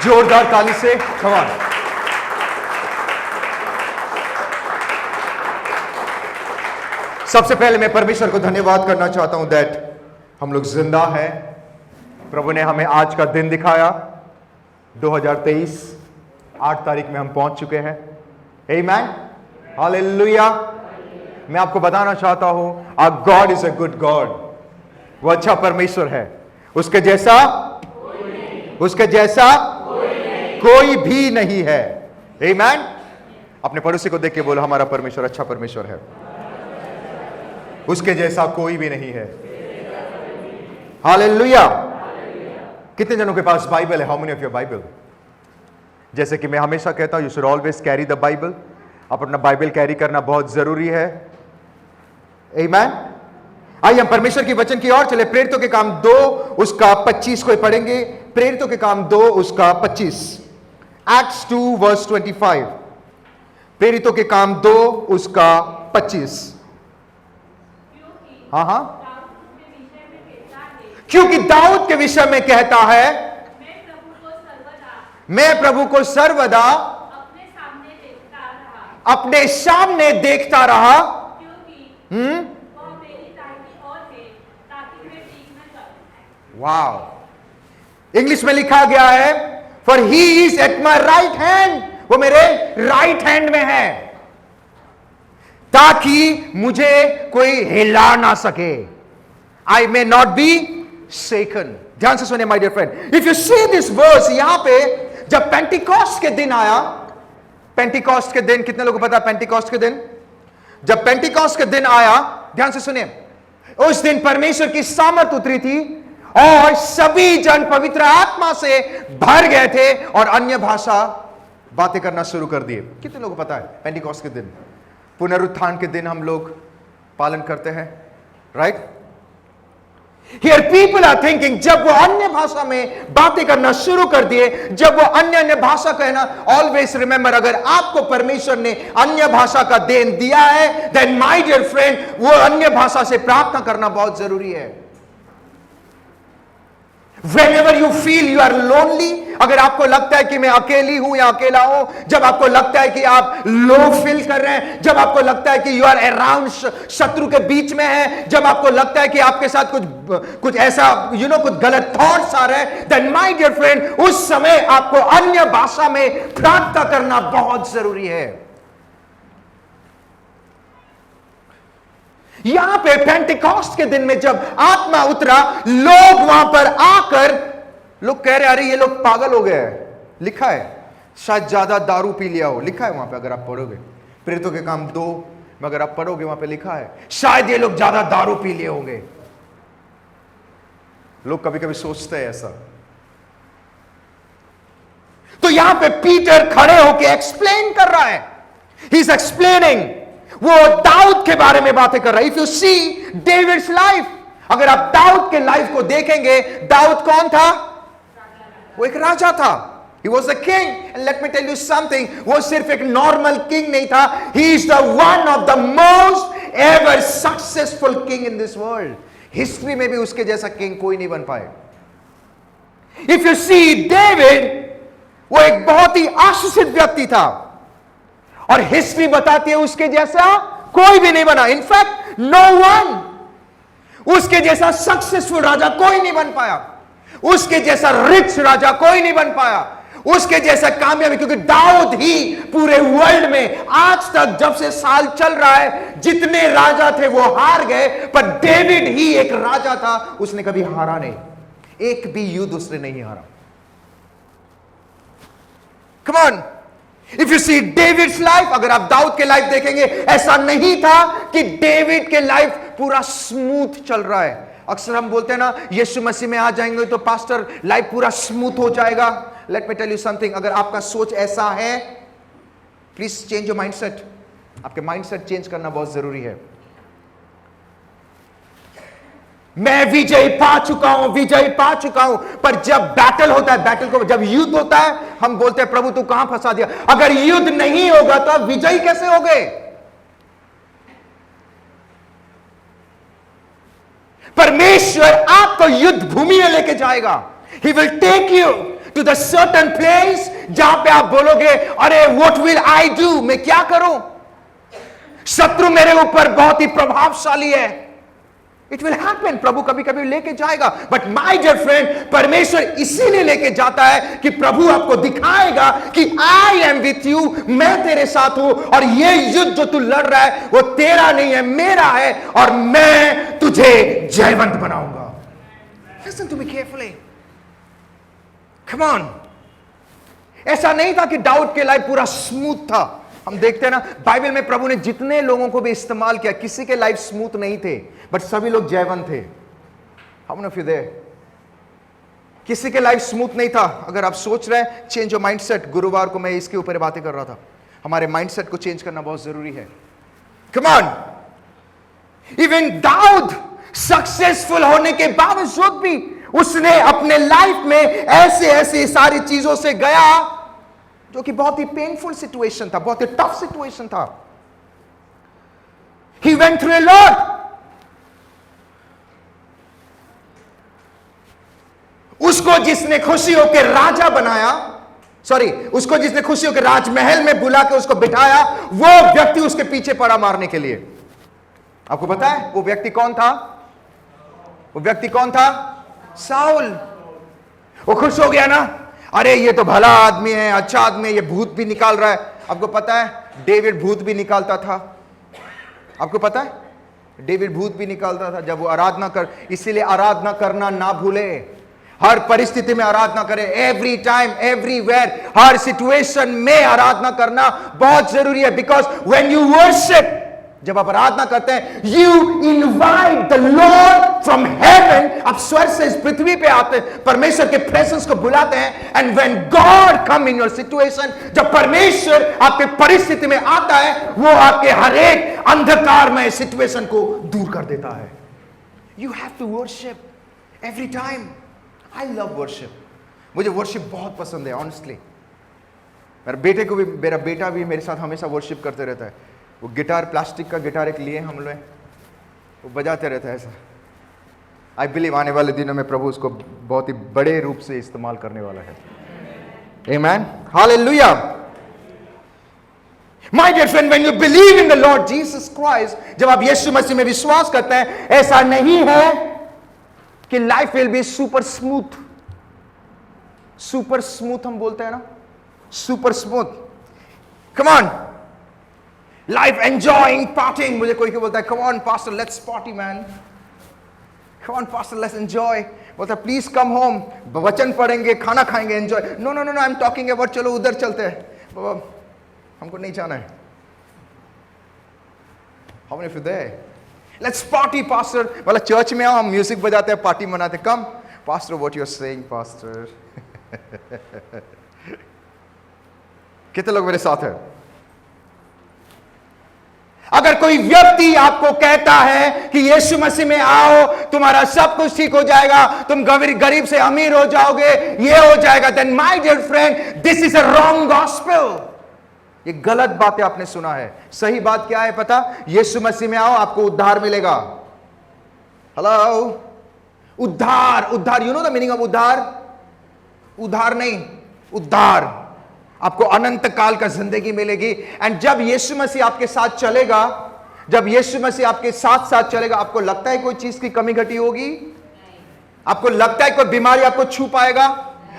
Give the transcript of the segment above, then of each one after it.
जोरदार ताली से कम ऑन। सबसे पहले मैं परमेश्वर को धन्यवाद करना चाहता हूं दैट हम लोग जिंदा हैं। प्रभु ने हमें आज का दिन दिखाया। 2023 8 तारीख में हम पहुंच चुके हैं। Amen, hallelujah. मैं आपको बताना चाहता हूं, our god is a good god. वो अच्छा परमेश्वर है। उसके जैसा कोई भी नहीं है। आमेन। अपने पड़ोसी को देख के बोलो, हमारा परमेश्वर अच्छा परमेश्वर है, उसके जैसा कोई भी नहीं है। हालेलुया। कितने जनों के पास बाइबल है? How many of your Bible? जैसे कि मैं हमेशा कहता हूं, you should always carry the Bible. अपना बाइबल कैरी करना बहुत जरूरी है। आमेन। आइए हम परमेश्वर की वचन की ओर चले। प्रेरितों के काम 2 उसका 25 को पढ़ेंगे। प्रेरितों के काम 2 उसका 25। Acts 2 verse 25। प्रेरितों के काम 2 उसका 25। हाँ, क्योंकि दाऊद के विषय में कहता है, मैं प्रभु को सर्वदा अपने सामने देखता रहा। वाव। इंग्लिश में लिखा गया है, for he is at my right hand. वो मेरे राइट हैंड में है, ताकि मुझे कोई हिला ना सके। I may not be shaken. ध्यान से सुनिए my dear friend. If you see this verse, यहां पे जब पेंटिकॉस्ट के दिन आया, पेंटिकॉस्ट के दिन, कितने लोगों को पता है पेंटिकॉस्ट के दिन? जब पेंटिकॉस्ट के दिन आया, ध्यान से सुनिए, उस दिन परमेश्वर की सामर्थ उतरी थी और सभी जन पवित्र आत्मा से भर गए थे और अन्य भाषा बातें करना शुरू कर दिए। कितने लोगों को पता है पेंटिकॉस्ट के दिन, पुनरुत्थान के दिन हम लोग पालन करते हैं, right? Here people are thinking, जब वो अन्य भाषा में बातें करना शुरू कर दिए, जब वो अन्य भाषा कहना, ऑलवेज रिमेंबर, अगर आपको परमेश्वर ने अन्य भाषा का देन दिया है, then my dear friend, वो अन्य भाषा से प्रार्थना करना बहुत जरूरी है। Whenever you feel you are lonely, अगर आपको लगता है कि मैं अकेली हूं या अकेला हूं, जब आपको लगता है कि आप लो फील कर रहे हैं, जब आपको लगता है कि यू आर अराउंड, शत्रु के बीच में है, जब आपको लगता है कि आपके साथ कुछ ऐसा कुछ गलत थॉट्स आ रहे हैं, then my dear friend, उस समय आपको अन्य भाषा में प्रार्थना करना बहुत जरूरी है। यहां पे पेंटिकॉस्ट के दिन में जब आत्मा उतरा, लोग वहां पर आकर लोग कह रहे, अरे ये लोग पागल हो गए हैं। लिखा है, शायद ज्यादा दारू पी लिया हो। लिखा है वहां पे, अगर आप पढ़ोगे प्रेरितों के काम 2 में, अगर आप पढ़ोगे वहां पे लिखा है, शायद ये लोग ज्यादा दारू पी लिए होंगे। लोग कभी कभी सोचते हैं ऐसा। तो यहां पे पीटर खड़े होकर एक्सप्लेन कर रहा है। ही इज एक्सप्लेनिंग, वो दाऊद के बारे में बातें कर रहा है। If you see David's life, अगर आप दाऊद के लाइफ को देखेंगे, दाऊद कौन था? वो एक राजा था। He was a king, and let me tell you something, वो सिर्फ एक नॉर्मल किंग नहीं था, he is the one of the most ever successful king in this world. History में भी उसके जैसा किंग कोई नहीं बन पाए। If you see David, वो एक बहुत ही आशीषित व्यक्ति था और हिस्ट्री बताती है उसके जैसा कोई भी नहीं बना। इनफैक्ट नो वन, उसके जैसा सक्सेसफुल राजा कोई नहीं बन पाया, उसके जैसा रिच राजा कोई नहीं बन पाया, उसके जैसा कामयाबी, क्योंकि दाऊद ही पूरे वर्ल्ड में आज तक जब से साल चल रहा है, जितने राजा थे वो हार गए, पर डेविड ही एक राजा था, उसने कभी हारा नहीं। एक भी युद्ध उसने नहीं हारा। Come on, if you see David's life, अगर आप दाऊद के लाइफ देखेंगे, ऐसा नहीं था कि डेविड के लाइफ पूरा स्मूथ चल रहा है। अक्सर हम बोलते हैं ना, यीशु मसीह में आ जाएंगे तो पास्टर लाइफ पूरा स्मूथ हो जाएगा। Let me tell you something, अगर आपका सोच ऐसा है, प्लीज चेंज योर माइंडसेट। आपके माइंडसेट चेंज करना बहुत जरूरी है। मैं विजय पा चुका हूं, पर जब बैटल होता है, बैटल को जब युद्ध होता है, हम बोलते हैं प्रभु तू कहां फंसा दिया। अगर युद्ध नहीं होगा तो आप विजयी कैसे होगे? परमेश्वर आपको युद्ध भूमि में लेके जाएगा। He will take you to the certain place जहां पे आप बोलोगे अरे व्हाट विल आई डू, मैं क्या करूं, शत्रु मेरे ऊपर बहुत ही प्रभावशाली है। इट विल हैपन, प्रभु कभी कभी लेके जाएगा, बट माय डियर फ्रेंड, परमेश्वर इसीलिए लेके जाता है कि प्रभु आपको दिखाएगा कि आई एम विथ यू, मैं तेरे साथ हूं, और ये युद्ध जो तू लड़ रहा है वो तेरा नहीं है, मेरा है, और मैं तुझे जयवंत बनाऊंगा। Listen to me carefully. Come on. ऐसा नहीं था कि दाऊद के लाइफ पूरा स्मूथ था। हम देखते हैं ना बाइबल में प्रभु ने जितने लोगों को भी इस्तेमाल किया, किसी के लाइफ स्मूथ नहीं थे, बट सभी लोग जयवंत थे। How many of you there? किसी के लाइफ स्मूथ नहीं था। अगर आप सोच रहे हैं चेंज योर माइंडसेट, गुरुवार को मैं इसके ऊपर बातें कर रहा था, हमारे माइंडसेट को चेंज करना बहुत जरूरी है। Come on. Even Daud successful होने के बावजूद भी उसने अपने लाइफ में ऐसे ऐसे सारी चीजों से गया जो कि बहुत ही पेनफुल सिचुएशन था, बहुत ही टफ सिचुएशन था। He went through a lot. उसको जिसने खुशी होकर राजा बनाया, उसको जिसने खुशी होकर राजमहल में बुला के उसको बिठाया, वो व्यक्ति उसके पीछे पड़ा मारने के लिए। आपको पता है वो व्यक्ति कौन था? वो व्यक्ति कौन था? साउल। वो खुश हो गया ना, अरे ये तो भला आदमी है, अच्छा आदमी है, ये भूत भी निकाल रहा है। आपको पता है डेविड भूत भी निकालता था। आपको पता है डेविड भूत भी निकालता था जब वो आराधना कर, इसीलिए आराधना करना ना भूले, हर परिस्थिति में आराधना करें, एवरी टाइम एवरीवेयर, हर सिचुएशन में आराधना करना बहुत जरूरी है। बिकॉज व्हेन यू वर्शिप, जब आप आराधना करते हैं, you invite the Lord from heaven, आप स्वर्ग से इस पृथ्वी पे आते हैं, परमेश्वर के प्रेजेंस को बुलाते हैं। And when God come in your situation, जब परमेश्वर आपके परिस्थिति में आता है, वो आपके हर एक अंधकारमय सिचुएशन को दूर कर देता है। You have to worship every time. I love worship, मुझे वर्शिप बहुत पसंद है ऑनेस्टली। मेरे बेटे को भी, मेरा बेटा भी मेरे साथ हमेशा वर्शिप करते रहता है। वो गिटार, प्लास्टिक का गिटार एक लिए हम लोग, वो बजाते रहता है ऐसा। आई बिलीव आने वाले दिनों में प्रभु उसको बहुत ही बड़े रूप से इस्तेमाल करने वाला है। Amen, hallelujah. My dear friend, when you believe in the Lord Jesus Christ, जब आप यीशु मसीह में विश्वास करते हैं, ऐसा नहीं है कि life will be super smooth. Super smooth हम बोलते हैं ना, super smooth. Come on, life enjoying, partying. मुझे कोई बोलता है come on pastor let's party man, come on pastor let's enjoy, बोलता है प्लीज कम होम, वचन पढ़ेंगे, खाना खाएंगे, enjoy. No no no, I am talking about, चलो उधर चलते हैं, बाबा हमको नहीं जाना है। How many of you there? Let's party pastor, बोला चर्च में आओ, हम म्यूजिक बजाते हैं, पार्टी मनाते। Come pastor, what you are saying pastor? कितने लोग मेरे साथ हैं? अगर कोई व्यक्ति आपको कहता है कि यीशु मसीह में आओ, तुम्हारा सब कुछ ठीक हो जाएगा, तुम गरीब से अमीर हो जाओगे, ये हो जाएगा, then my dear friend, this is a wrong gospel. ये गलत बातें आपने सुना है। सही बात क्या है पता? यीशु मसीह में आओ, आपको उद्धार मिलेगा। हेलो, उद्धार, उद्धार, you know the meaning of उद्धार? उद्धार नहीं, उद्धार। आपको अनंत काल का जिंदगी मिलेगी। एंड जब यीशु मसीह आपके साथ चलेगा, जब यीशु मसीह आपके साथ साथ चलेगा, आपको लगता है कोई चीज की कमी घटी होगी? आपको लगता है कोई बीमारी आपको छू पाएगा?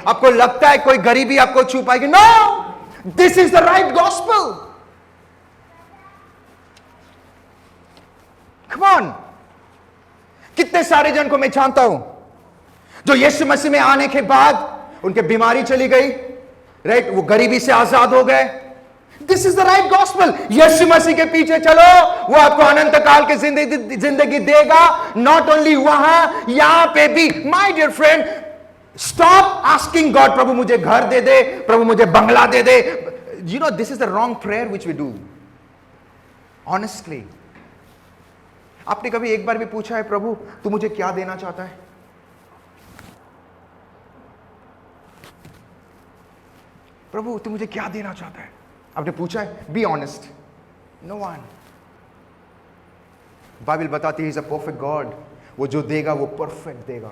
आपको लगता है कोई गरीबी आपको छू पाएगी? No, this is the right gospel. Come on. कितने सारे जन को मैं जानता हूं जो यीशु मसीह में आने के बाद उनके बीमारी चली गई, राइट, वो गरीबी से आजाद हो गए। This is the right gospel. यीशु मसीह के पीछे चलो, वो आपको अनंत काल की जिंदगी देगा। नॉट ओनली वहां, यहां पे भी। My dear friend, stop asking God, प्रभु मुझे घर दे दे, प्रभु मुझे बंगला दे दे। You know this is the wrong prayer which we do honestly. आपने कभी एक बार भी पूछा है प्रभु तू मुझे क्या देना चाहता है? प्रभु तू मुझे क्या देना चाहता है? आपने पूछा है? Be honest. No one. Bible बताती है इज अ परफेक्ट गॉड, वो जो देगा वो परफेक्ट देगा।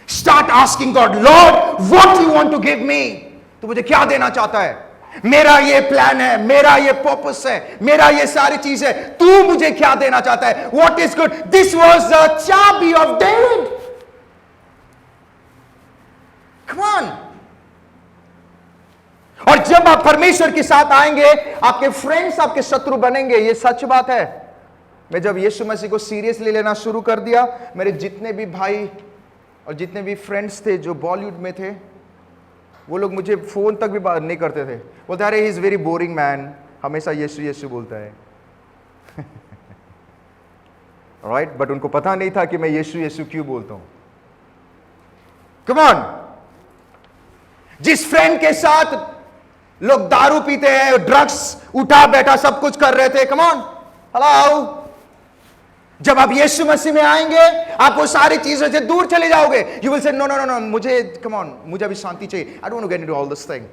Start asking god, lord what you want to give me, तू मुझे क्या देना चाहता है, मेरा ये प्लान है, मेरा ये पर्पस है, मेरा ये सारी चीज है, तू मुझे क्या देना चाहता है, what is good. This was the चाबी ऑफ डेविड। Come on. और जब आप परमेश्वर के साथ आएंगे, आपके फ्रेंड्स आपके शत्रु बनेंगे, ये सच बात है। मैं जब यीशु मसीह को सीरियसली लेना शुरू कर दिया, मेरे जितने भी भाई और जितने भी फ्रेंड्स थे जो बॉलीवुड में थे, वो लोग मुझे फोन तक भी बात नहीं करते थे, बोलते अरे he is very boring man, हमेशा यीशु यीशु बोलता है। राइट, बट उनको पता नहीं था कि मैं यीशु यीशु क्यों बोलता हूं। Come on. जिस फ्रेंड के साथ लोग दारू पीते हैं, ड्रग्स उठा बैठा सब कुछ कर रहे थे, कम ऑन, हेलो, जब आप यीशु मसीह में आएंगे, आप वो सारी चीजों से दूर चले जाओगे। You will say no no no no, मुझे कम ऑन, मुझे अभी शांति चाहिए, I don't want to get into all this thing.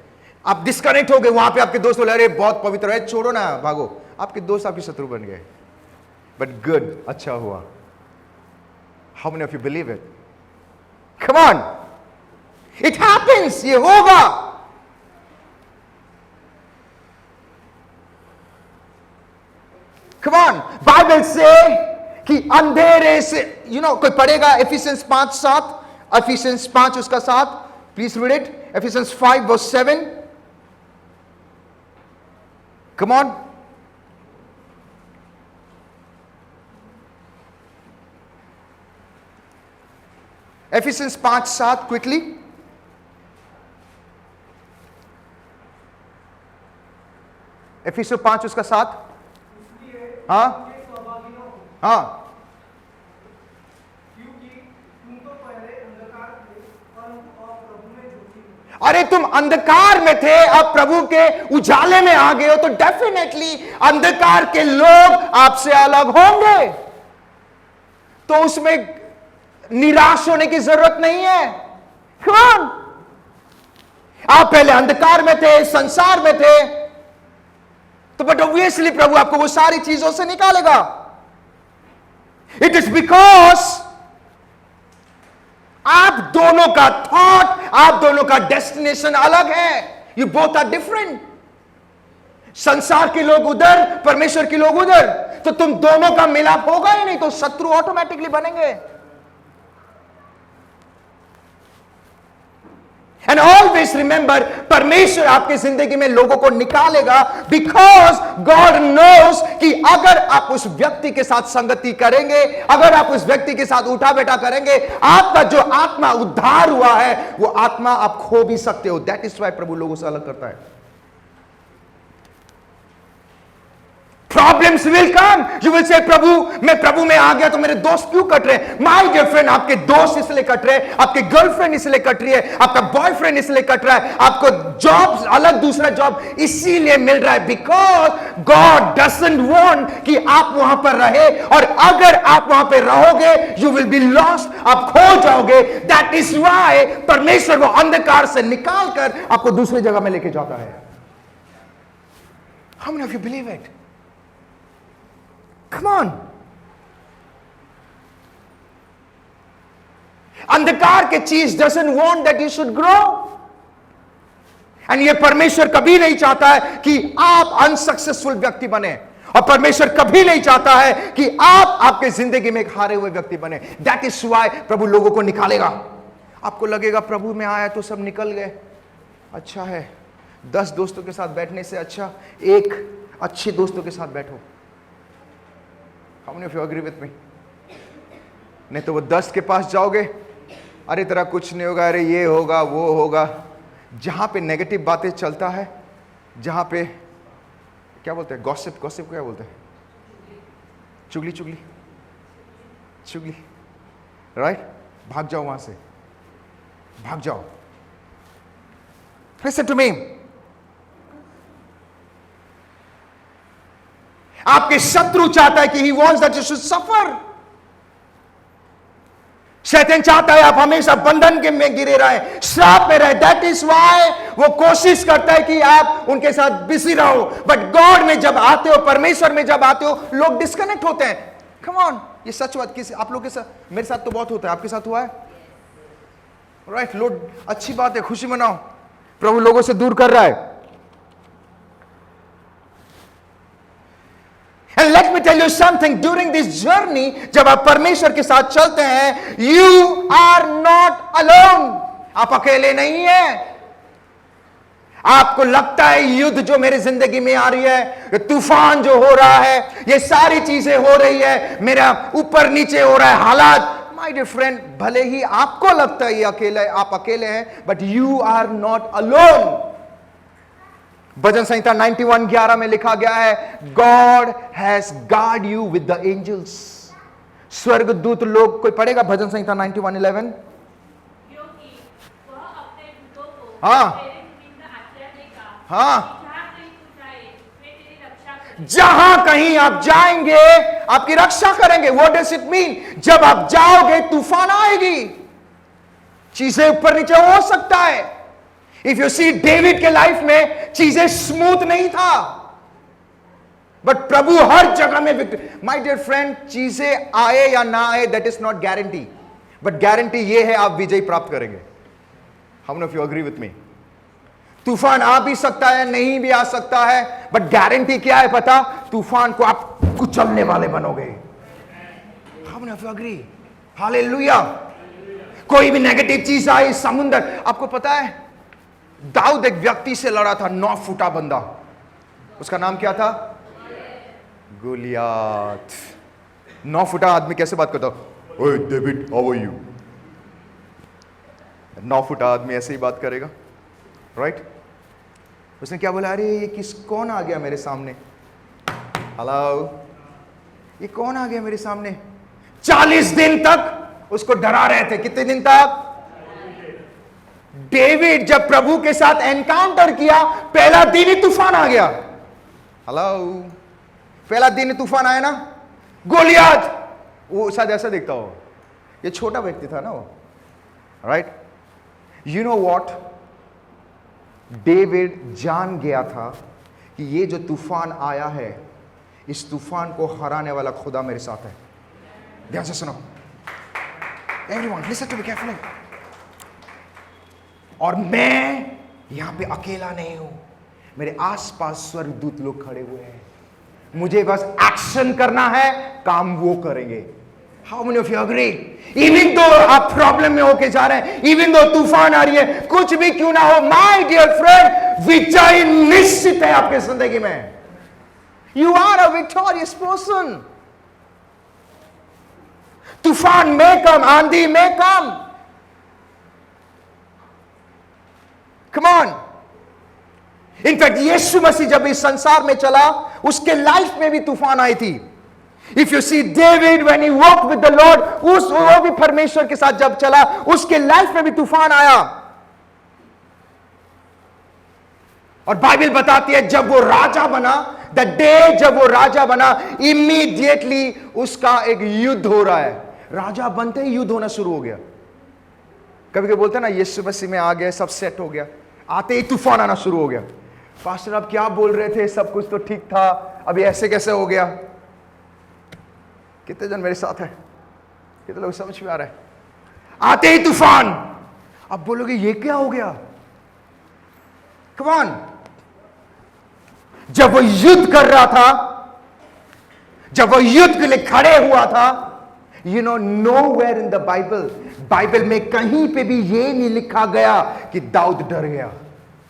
आप डिस्कनेक्ट हो गए, वहां पे आपके दोस्त बोले अरे बहुत पवित्र है, छोड़ो ना, भागो। आपके दोस्त आपके शत्रु बन गए। बट गुड, अच्छा हुआ। How many of you believe it? Come on, it happens, ये होगा। कम ऑन, बाइबल से कि अंधेरे से, कोई पढ़ेगा एफिसियंस 5:7, एफिसियंस 5 उसका 7, please read it, Ephesians 5:7। Come on, Ephesians 5:7 quickly. Ephesians 5 उसका 7। हाँ हाँ, अरे तुम अंधकार में थे, अब प्रभु के उजाले में आ गए हो, तो डेफिनेटली अंधकार के लोग आपसे अलग होंगे, तो उसमें निराश होने की जरूरत नहीं है। कौन? आप पहले अंधकार में थे, संसार में थे, तो बट ऑब्वियसली प्रभु आपको वो सारी चीजों से निकालेगा। इट इज बिकॉज आप दोनों का थॉट, आप दोनों का डेस्टिनेशन अलग है। You both are different. संसार के लोग उधर, परमेश्वर के लोग उधर, तो तुम दोनों का मिलाप होगा ही नहीं, तो शत्रु ऑटोमेटिकली बनेंगे। एंड ऑलवेज रिमेंबर, परमेश्वर आपकी जिंदगी में लोगों को निकालेगा, बिकॉज गॉड नोस कि अगर आप उस व्यक्ति के साथ संगति करेंगे, अगर आप उस व्यक्ति के साथ उठा बैठा करेंगे, आपका जो आत्मा उद्धार हुआ है, वो आत्मा आप खो भी सकते हो। दैट इज वाई प्रभु लोगों से अलग करता है। Problems will come, you will say प्रभु, मैं प्रभु में आ गया तो मेरे दोस्त क्यों कट रहे हैं? माय डियर फ्रेंड, आपके दोस्त इसलिए कट रहे हैं, आपके गर्लफ्रेंड इसलिए कट रही है, आपका बॉयफ्रेंड इसलिए कट रहा है, आपको जॉब, अलग दूसरा जॉब इसीलिए मिल रहा है, बिकॉज गॉड डजंट वांट कि आप वहां पर रहे, और अगर आप वहां पर रहोगे यू विल बी लॉस्ट, आप खो जाओगे। दैट इज वाई परमेश्वर वो अंधकार से निकालकर आपको दूसरी जगह में लेके जाता है। How many of you believe it? Come on. अंधकार के चीज doesn't want that you should grow. And ये परमेश्वर कभी नहीं चाहता है कि आप अनसक्सेसफुल व्यक्ति बने, और परमेश्वर कभी नहीं चाहता है कि आप आपके जिंदगी में एक हारे हुए व्यक्ति बने। That is why प्रभु लोगों को निकालेगा। आपको लगेगा प्रभु में आया तो सब निकल गए, अच्छा है, 10 दोस्तों के साथ बैठने से अच्छा एक अच्छे दोस्तों के साथ बैठो। How many of you agree with me? नहीं तो वो 10 के पास जाओगे, अरे तेरा कुछ नहीं होगा, अरे ये होगा वो होगा, जहां पे नेगेटिव बातें चलता है, जहां पे क्या बोलते हैं, गॉसिप, गॉसिप क्या बोलते हैं, चुगली, चुगली, चुगली, राइट? भाग जाओ वहां से, भाग जाओ। Listen to me. आपके शत्रु चाहता है कि he wants that you should suffer. शैतान चाहता है आप हमेशा बंधन के में गिरे रहे, श्राप में रहे। दैट इज वाई वो कोशिश करता है कि आप उनके साथ बिजी रहो। बट गॉड में जब आते हो, परमेश्वर में जब आते हो, लोग डिस्कनेक्ट होते हैं। कम ऑन, ये सच बात। किसी आप लोग के साथ, मेरे साथ तो बहुत होता है, आपके साथ हुआ है? राइट, लोड, अच्छी बात है, खुशी मनाओ, प्रभु लोगों से दूर कर रहा है। And let me tell you something, during this journey, जब आप परमेश्वर के साथ चलते हैं, you are not alone. आप अकेले नहीं हैं। आपको लगता है युद्ध जो मेरी जिंदगी में आ रही है, तूफान जो हो रहा है, ये सारी चीजें हो रही है, मेरा ऊपर नीचे हो रहा है हालात, माय डियर फ्रेंड, भले ही आपको लगता है ये अकेले, आप अकेले हैं, but you are not alone. भजन संहिता 91:11 में लिखा गया है, God has guard you with the angels. स्वर्गदूत लोग, कोई पढ़ेगा भजन संहिता 91:11? हाँ हाँ, जहां कहीं आप जाएंगे आपकी रक्षा करेंगे। What does it mean? जब आप जाओगे तूफान आएगी, चीजें ऊपर नीचे हो सकता है। इफ यू सी डेविड के लाइफ में चीजें स्मूथ नहीं था, बट प्रभु हर जगह में विक्ट्री। माय डियर फ्रेंड, चीजें आए या ना आए that is not guarantee, but guarantee ये है आप विजय प्राप्त करेंगे। How many of you agree with me? तूफान आ भी सकता है, नहीं भी आ सकता है, बट गारंटी क्या है पता? तूफान को आप कुचलने वाले बनोगे। How many of you agree? Hallelujah. कोई भी नेगेटिव चीज आई, समुंदर, आपको पता है दाऊद एक व्यक्ति से लड़ा था, 9 फुटा बंदा, उसका नाम क्या था? गोलियात। 9 फुटा आदमी कैसे बात करता? ओए डेविड, हाउ आर यू? 9 फुटा आदमी ऐसे ही बात करेगा, राइट? उसने क्या बोला? अरे ये कौन आ गया मेरे सामने? हेलो, ये कौन आ गया मेरे सामने? 40 दिन तक उसको डरा रहे थे। कितने दिन तक? डेविड जब प्रभु के साथ एनकाउंटर किया, पहला दिन ही तूफान आ गया। हेलो, पहला दिन ही तूफान आया ना। गोलियात, वो शायद ऐसा दिखता हो, ये छोटा व्यक्ति था ना वो, right? You know what, David जान गया था कि ये जो तूफान आया है, इस तूफान को हराने वाला खुदा मेरे साथ है। ध्यान से सुनो, everyone listen to me carefully. और मैं यहां पे अकेला नहीं हूं, मेरे आसपास स्वर्गदूत लोग खड़े हुए हैं। मुझे बस एक्शन करना है, काम वो करेंगे। How many of you agree? Even though आप प्रॉब्लम में होके जा रहे हैं, इवन दो तूफान आ रही है, कुछ भी क्यों ना हो, माय डियर फ्रेंड, विजय निश्चित है आपके जिंदगी में। You are a victorious person. तूफान में कम, आंधी में कम, कम ऑन। इनफैक्ट यीशु मसीह जब इस संसार में चला, उसके लाइफ में भी तूफान आई थी। If you see David when he walked with the lord, वो भी परमेश्वर के साथ जब चला, उसके लाइफ में भी तूफान आया। और बाइबल बताती है जब वो राजा बना, द डे जब वो राजा बना, इमीडिएटली उसका एक युद्ध हो रहा है। राजा बनते ही युद्ध होना शुरू हो गया। कभी कभी बोलते हैं ना, यीशु मसीह में आ गए, सब सेट हो गया, आते ही तूफान आना शुरू हो गया। पास्टर आप क्या बोल रहे थे, सब कुछ तो ठीक था, अभी ऐसे कैसे हो गया? कितने जन मेरे साथ है? कितने लोग समझ में आ रहा है? आते ही तूफान। अब बोलोगे ये क्या हो गया? Come on. जब वो युद्ध कर रहा था, जब वो युद्ध के लिए खड़े हुआ था, you no, nowhere in the Bible में कहीं पे भी ये नहीं लिखा गया कि दाऊद डर गया।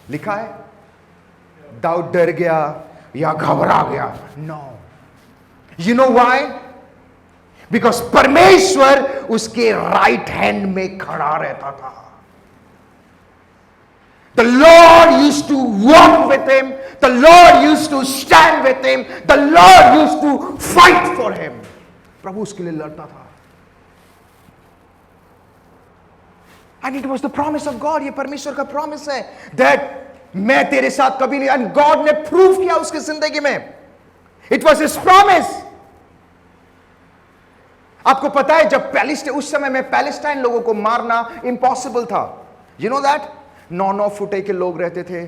लिखा है दाऊद डर गया या घबरा गया? No. You know why? Because परमेश्वर उसके राइट हैंड में खड़ा रहता था। The Lord used to walk with him. The Lord used to stand with him. The Lord used to fight for him. प्रभु उसके लिए लड़ता था। And it was the promise of God. ये परमेश्वर का प्रॉमिस है that मैं तेरे साथ कभी नहीं। And God ने प्रूव किया उसकी जिंदगी में। It was his promise. आपको पता है जब उस समय में पैलेस्टाइन लोगों को मारना इम्पॉसिबल था। You know that? 9 फुटे के लोग रहते थे।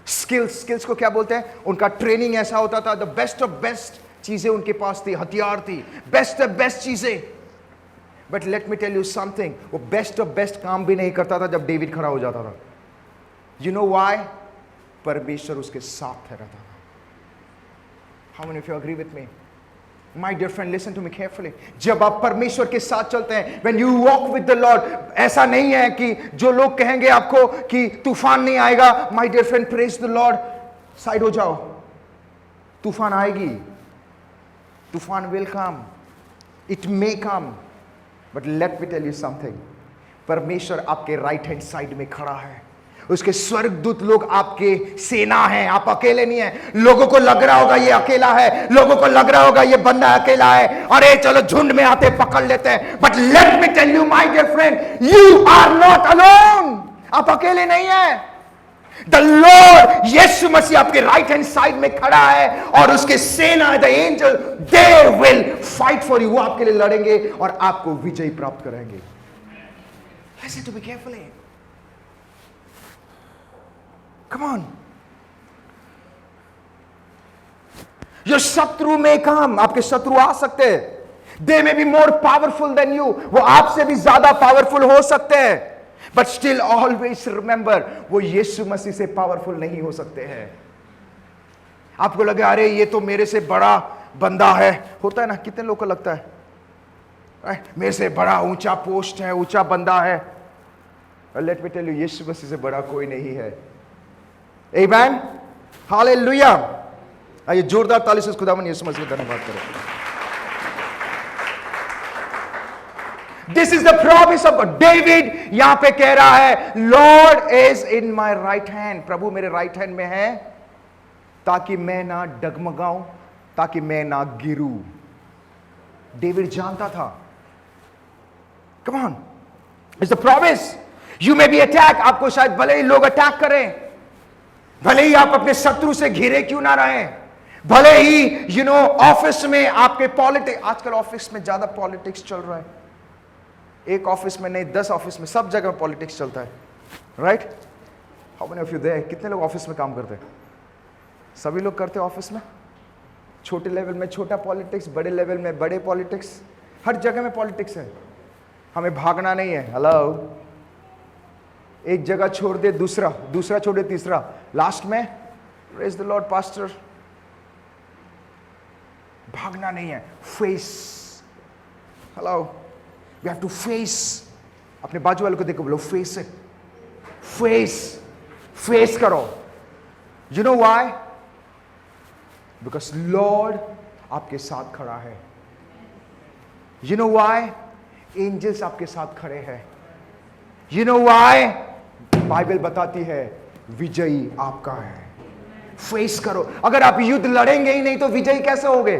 स्किल्स को क्या बोलते हैं? उनका ट्रेनिंग ऐसा होता था, द बेस्ट ऑफ बेस्ट चीजें उनके पास थी, हथियार थी, बेस्ट ऑफ बेस्ट चीजें। But let me tell you something, वो बेस्ट ऑफ बेस्ट काम भी नहीं करता था जब डेविड खड़ा हो जाता था. You know why? परमेश्वर उसके साथ रहता था. How many of you agree with me? My dear friend, listen to me carefully. जब आप परमेश्वर के साथ चलते हैं, when you walk with the lord, ऐसा नहीं है कि जो लोग कहेंगे आपको कि तूफान नहीं आएगा. My dear friend, praise the lord. Side हो जाओ. तूफान आएगी. तूफान will come. It may come. But let me tell you something, परमेश्वर आपके राइट हैंड साइड में खड़ा है. उसके स्वर्गदूत लोग आपके सेना हैं. आप अकेले नहीं हैं. लोगों को लग रहा होगा ये अकेला है, लोगों को लग रहा होगा ये बंदा अकेला है, अरे चलो झुंड में आते पकड़ लेते हैं. But let me tell you my dear friend, you are not alone. आप अकेले नहीं हैं. द लॉर्ड यीशु मसीह आपके राइट हैंड साइड में खड़ा है और उसके सेना, the angel, they will fight for you. वो आपके लिए लड़ेंगे और आपको विजय प्राप्त कराएंगे. Listen to me carefully. Come on. your शत्रु में काम, आपके शत्रु आ सकते हैं. They may be more powerful than you. वो आपसे भी ज्यादा पावरफुल हो सकते हैं. But still always remember, वो यीशु मसीह से पावरफुल नहीं हो सकते हैं. आपको लगे अरे ये तो मेरे से बड़ा बंदा है. होता है ना, कितने लोगों को लगता है मेरे से बड़ा ऊंचा पोस्ट है, ऊंचा बंदा है. लेट मी टेल यू, यीशु मसीह से बड़ा कोई नहीं है. आमेन. हालेलुया. आइए जोरदार ताली से खुदावन यीशु मसीह का धन्यवाद करें. This is the promise of God. David यहां पे कह रहा है, Lord is in my right hand. प्रभु मेरे राइट हैंड में है ताकि मैं ना डगमगाऊं, ताकि मैं ना गिरूं. डेविड जानता था. Come on, it's the promise. You may be attack. आपको शायद भले ही लोग अटैक करें, भले ही आप अपने शत्रु से घिरे क्यों ना रहें, भले ही ऑफिस में आपके पॉलिटिक्स, आजकल ऑफिस में ज्यादा पॉलिटिक्स चल रहा है. एक ऑफिस में नहीं, 10 ऑफिस में, सब जगह पॉलिटिक्स चलता है. Right? How many of you there? कितने लोग ऑफिस में काम करते हैं? सभी लोग करते हैं ऑफिस में. छोटे लेवल में छोटा पॉलिटिक्स, बड़े लेवल में बड़े पॉलिटिक्स. हर जगह में पॉलिटिक्स है. हमें भागना नहीं है. हेलो. एक जगह छोड़ दे दूसरा, दूसरा छोड़ दे तीसरा, लास्ट में प्रेज द लॉर्ड पास्टर. भागना नहीं है. Face. Hello. We have to face. अपने बाजू वाले को देखो, बोलो फेस इट. फेस करो. You know why? Because lord आपके साथ खड़ा है. You know why? एंजल्स आपके साथ खड़े हैं. You know why? बाइबल बताती है विजयी आपका है. फेस करो. अगर आप युद्ध लड़ेंगे ही नहीं तो विजयी कैसे होगे?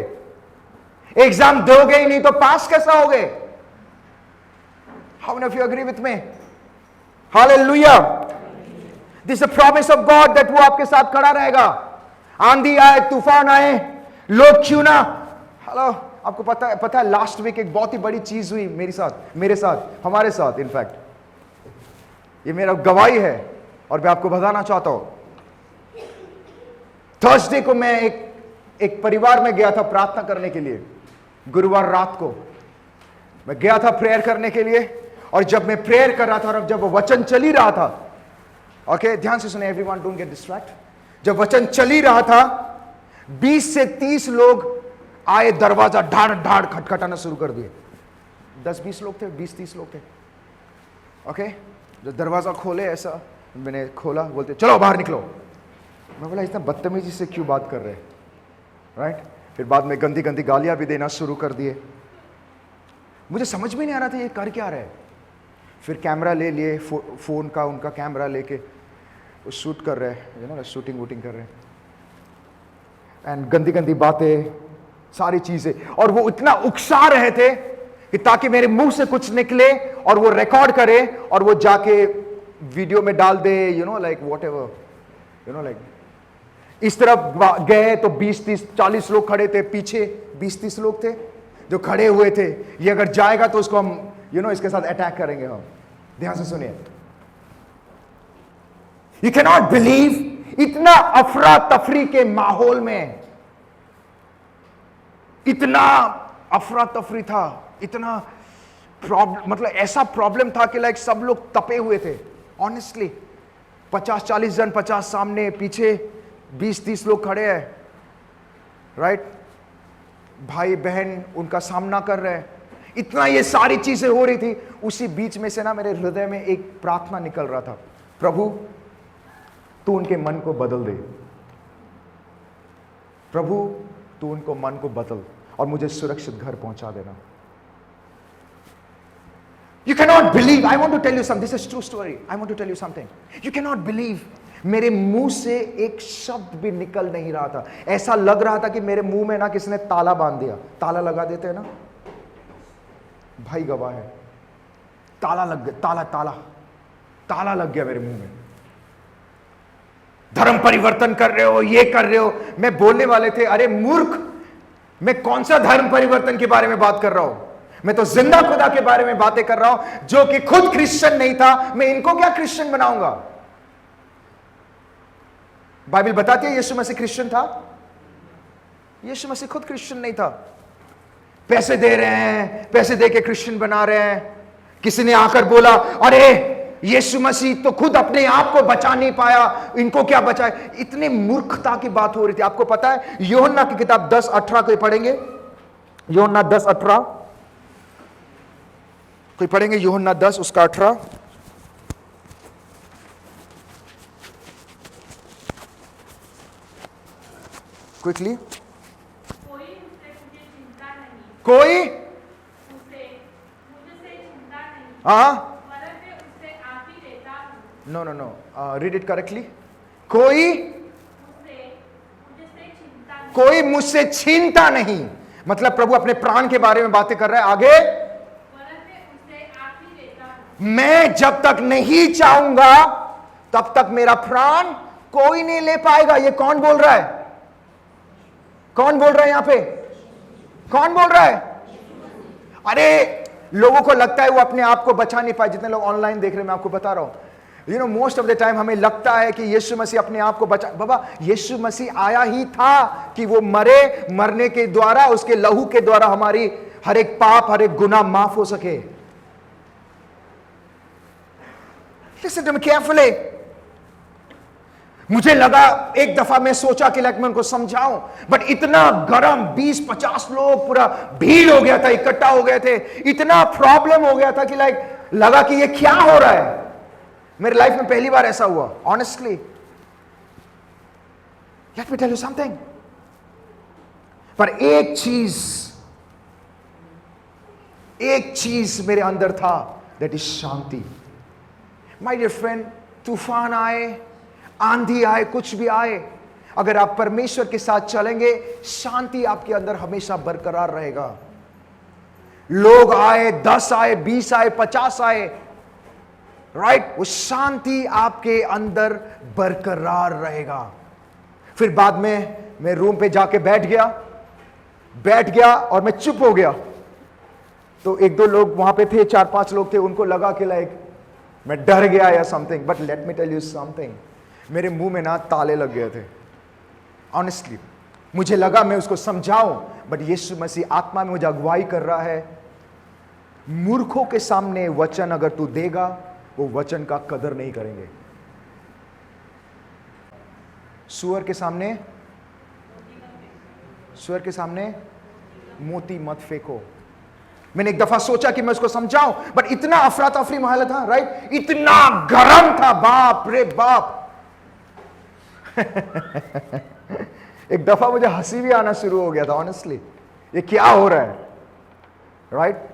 एग्जाम दोगे ही नहीं तो पास कैसा होगे? How many of you agree with me? Hallelujah. This is the promise of god that वो आपके साथ खड़ा रहेगा. आंधी आए, तूफान आए, लोग क्यों ना. हेलो. आपको पता है लास्ट वीक एक बहुत ही बड़ी चीज हुई मेरे साथ, हमारे साथ. इनफैक्ट ये मेरा गवाही है और मैं आपको बताना चाहता हूं. थर्सडे को मैं एक परिवार में गया था प्रार्थना करने के लिए. गुरुवार रात को मैं गया था प्रेयर करने के लिए. और जब मैं प्रेयर कर रहा था और जब वो वचन चल ही रहा था, ओके ध्यान से सुने एवरीवन, डोंट गेट डिस्ट्रैक्ट. जब वचन चल ही रहा था, 20 से 30 लोग आए, दरवाजा ढाड़ ढाड़ खटखटाना शुरू कर दिए. 10-20 लोग थे, 20-30 लोग थे. ओके. जब दरवाजा खोले, ऐसा मैंने खोला, बोलते चलो बाहर निकलो. मैं बोला इतना बदतमीजी से क्यों बात कर रहे हैं? राइट? फिर बाद में गंदी गंदी गालियां भी देना शुरू कर दिए. मुझे समझ में नहीं आ रहा था ये कर क्या रहे हैं. फिर कैमरा ले लिए, फोन का उनका कैमरा लेके वो शूट कर रहे हैं, शूटिंग वूटिंग कर रहे हैं. एंड गंदी गंदी बातें, सारी चीजें. और वो इतना उकसा रहे थे कि ताकि मेरे मुंह से कुछ निकले और वो रिकॉर्ड करे और वो जाके वीडियो में डाल दे, लाइक वॉट एवर, लाइक. इस तरफ गए तो 20-30-40 लोग खड़े थे. पीछे 20-30 लोग थे जो खड़े हुए थे. ये अगर जाएगा तो उसको हम इसके साथ अटैक करेंगे हम. ध्यान से सुनिए. यू कैन नॉट बिलीव, इतना अफरा तफरी के माहौल में, इतना अफरा तफरी था, इतना प्रॉब्लम, मतलब ऐसा प्रॉब्लम था कि लाइक सब लोग तपे हुए थे ऑनेस्टली। 50-40 जन, 50 सामने, पीछे 20-30 लोग खड़े हैं, राइट? भाई बहन उनका सामना कर रहे हैं, इतना ये सारी चीजें हो रही थी। उसी बीच में से ना मेरे हृदय में एक प्रार्थना निकल रहा था, प्रभु तू उनके मन को बदल दे, प्रभु तू उनको मन को बदल और मुझे सुरक्षित घर पहुंचा देना। You cannot believe, I want to tell you something, this is true story, I want to tell you something. You cannot believe, मेरे मुंह से एक शब्द भी निकल नहीं रहा था। ऐसा लग रहा था कि मेरे मुंह में ना किसने ताला बांध दिया। ताला लगा देते हैं ना, भाई गवाह है, ताला लग गया, ताला लग गया मेरे मुंह में। धर्म परिवर्तन कर रहे हो, ये कर रहे हो। मैं बोलने वाले थे, अरे मूर्ख, मैं कौन सा धर्म परिवर्तन के बारे में बात कर रहा हूं? मैं तो जिंदा खुदा के बारे में बातें कर रहा हूं, जो कि खुद क्रिश्चियन नहीं था। मैं इनको क्या क्रिश्चियन बनाऊंगा? बाइबल बताती है यीशु मसीह क्रिश्चियन था। यीशु मसीह खुद क्रिश्चियन नहीं था। पैसे दे रहे हैं, पैसे दे के क्रिश्चियन बना रहे हैं। किसी ने आकर बोला, अरे यीशु मसीह तो खुद अपने आप को बचा नहीं पाया, इनको क्या बचाए? इतनी मूर्खता की बात हो रही थी। आपको पता है यूहन्ना की किताब 10:18 कोई पढ़ेंगे? यूहन्ना 10:18 कोई पढ़ेंगे? यूहन्ना 10 उसका 18। क्विकली, कोई हाँ, no no no, read it correctly. कोई मुझसे छीनता नहीं, मतलब प्रभु अपने प्राण के बारे में बातें कर रहा है। आगे, मैं जब तक नहीं चाहूंगा तब तक मेरा प्राण कोई नहीं ले पाएगा। ये कौन बोल रहा है? कौन बोल रहा है यहां पे? कौन बोल रहा है? अरे लोगों को लगता है वो अपने आप को बचा नहीं पाए। जितने लोग ऑनलाइन देख रहे हैं, मैं आपको बता रहा हूं, you know most of the time हमें लगता है कि यीशु मसीह अपने आप को बचा। बाबा, यीशु मसीह आया ही था कि वो मरे, मरने के द्वारा, उसके लहू के द्वारा हमारी हर एक पाप, हर एक गुनाह माफ हो सके। Listen to me carefully. मुझे लगा, एक दफा मैं सोचा कि लाइक मैं उनको समझाऊं, बट इतना गरम, 20-50 लोग, पूरा भीड़ हो गया था, इकट्ठा हो गए थे, इतना प्रॉब्लम हो गया था कि लाइक लगा कि ये क्या हो रहा है। मेरे लाइफ में पहली बार ऐसा हुआ honestly. Let me tell you something, पर एक चीज मेरे अंदर था, दैट इज शांति। माय डियर फ्रेंड, तूफान आए, आंधी आए, कुछ भी आए, अगर आप परमेश्वर के साथ चलेंगे, शांति आपके अंदर हमेशा बरकरार रहेगा। लोग आए, 10 आए, 20 आए, 50 आए, राइट, वो शांति आपके अंदर बरकरार रहेगा। फिर बाद में मैं रूम पे जाके बैठ गया और मैं चुप हो गया। तो 1-2 लोग वहां पे थे, 4-5 लोग थे, उनको लगा कि लाइक मैं डर गया या something. But let me tell you something, मेरे मुंह में ना ताले लग गए थे ऑनेस्टली। मुझे लगा मैं उसको समझाऊं, बट यीशु मसीह आत्मा में मुझे अगुवाई कर रहा है। मूर्खों के सामने वचन अगर तू देगा, वो वचन का कदर नहीं करेंगे। सुअर के सामने मोती मत फेंको। मैंने एक दफा सोचा कि मैं उसको समझाऊं, बट इतना अफरा तफरी माहौल था, राइट, इतना गरम था, बाप रे बाप। एक दफा मुझे हंसी भी आना शुरू हो गया था ऑनेस्टली, ये क्या हो रहा है, right.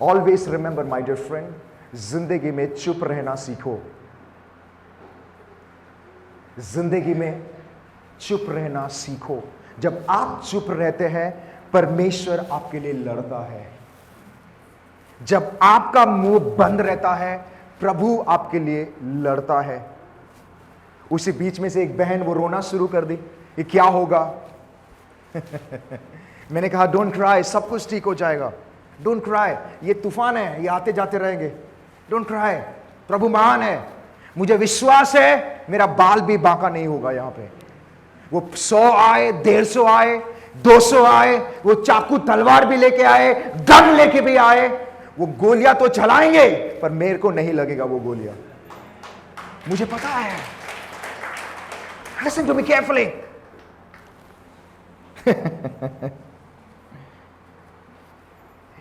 Always remember my dear friend, जिंदगी में चुप रहना सीखो। जिंदगी में चुप रहना सीखो। जब आप चुप रहते हैं, परमेश्वर आपके लिए लड़ता है। जब आपका मुंह बंद रहता है, प्रभु आपके लिए लड़ता है। उसी बीच में से एक बहन वो रोना शुरू कर दी, ये क्या होगा। मैंने कहा डोंट क्राई, सब कुछ ठीक हो जाएगा। डोंट क्राई, ये तूफान है, ये आते जाते रहेंगे। डोंट क्राई, प्रभु महान है। मुझे विश्वास है मेरा बाल भी बांका नहीं होगा। यहां पे वो 100 आए, 150 आए, 200 आए, वो चाकू तलवार भी लेके आए, गन लेके भी आए, वो गोलियां तो चलाएंगे पर मेरे को नहीं लगेगा वो गोलियां, मुझे पता है। Listen to me carefully.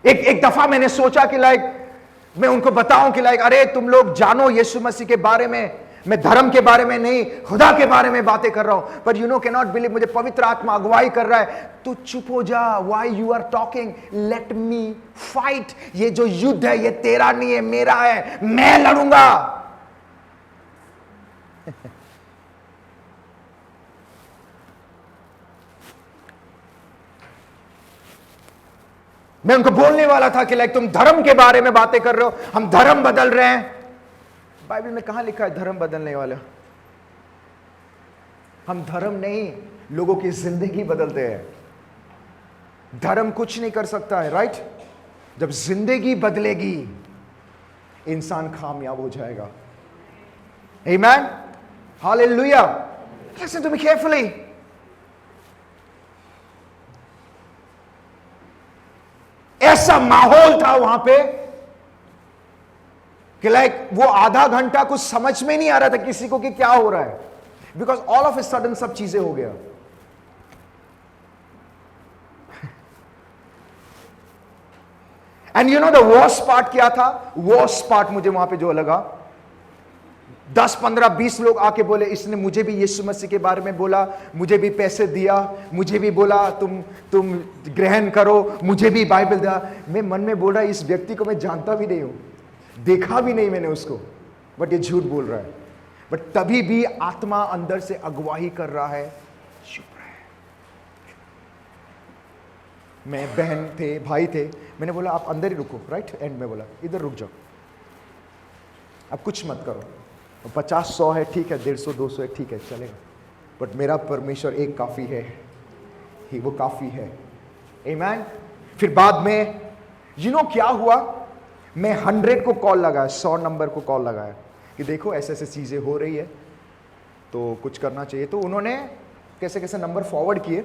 एक दफा मैंने सोचा कि मैं उनको बताऊं कि अरे तुम लोग जानो यीशु मसीह के बारे में, मैं धर्म के बारे में नहीं, खुदा के बारे में बातें कर रहा हूं, पर you know can not believe, मुझे पवित्र आत्मा अगुवाई कर रहा है, तू चुप हो जा, why you are talking, let me fight, ये जो युद्ध है ये तेरा नहीं है, मेरा है, मैं लड़ूंगा। मैं उनको बोलने वाला था कि तुम धर्म के बारे में बातें कर रहे हो, हम धर्म बदल रहे हैं। बाइबल में कहां लिखा है धर्म बदलने वाला? हम धर्म नहीं, लोगों की जिंदगी बदलते हैं। धर्म कुछ नहीं कर सकता है, राइट? जब जिंदगी बदलेगी इंसान कामयाब हो जाएगा। Amen, hallelujah. Listen to me carefully. ऐसा माहौल था वहां पे कि वो आधा घंटा कुछ समझ में नहीं आ रहा था किसी को कि क्या हो रहा है, because all of a sudden सब चीजें हो गया। And you know the worst part क्या था? वर्स्ट पार्ट मुझे वहां पे जो लगा, 10, 15, 20 लोग आके बोले, इसने मुझे भी यीशु मसीह के बारे में बोला, मुझे भी पैसे दिया, मुझे भी बोला तुम ग्रहण करो, मुझे भी बाइबल दिया। मैं मन में बोल रहा इस व्यक्ति को मैं जानता भी नहीं हूं, देखा भी नहीं मैंने उसको, बट ये झूठ बोल रहा है। बट तभी भी आत्मा अंदर से अगुवाही कर रहा है, चुप रहे। मैं बहन थे, भाई थे, मैंने बोला आप अंदर ही रुको, राइट? एंड में बोला इधर रुक जाओ, अब कुछ मत करो, 50, 100 है ठीक है, 150, 200 है ठीक है, चलेगा, बट मेरा परमेश्वर एक काफी है, ही वो काफी है। आमीन। फिर बाद में यू नो क्या हुआ, मैं 100 को कॉल लगाया, 100 नंबर को कॉल लगाया कि देखो ऐसे ऐसे चीजें हो रही है तो कुछ करना चाहिए। तो उन्होंने कैसे कैसे नंबर फॉरवर्ड किए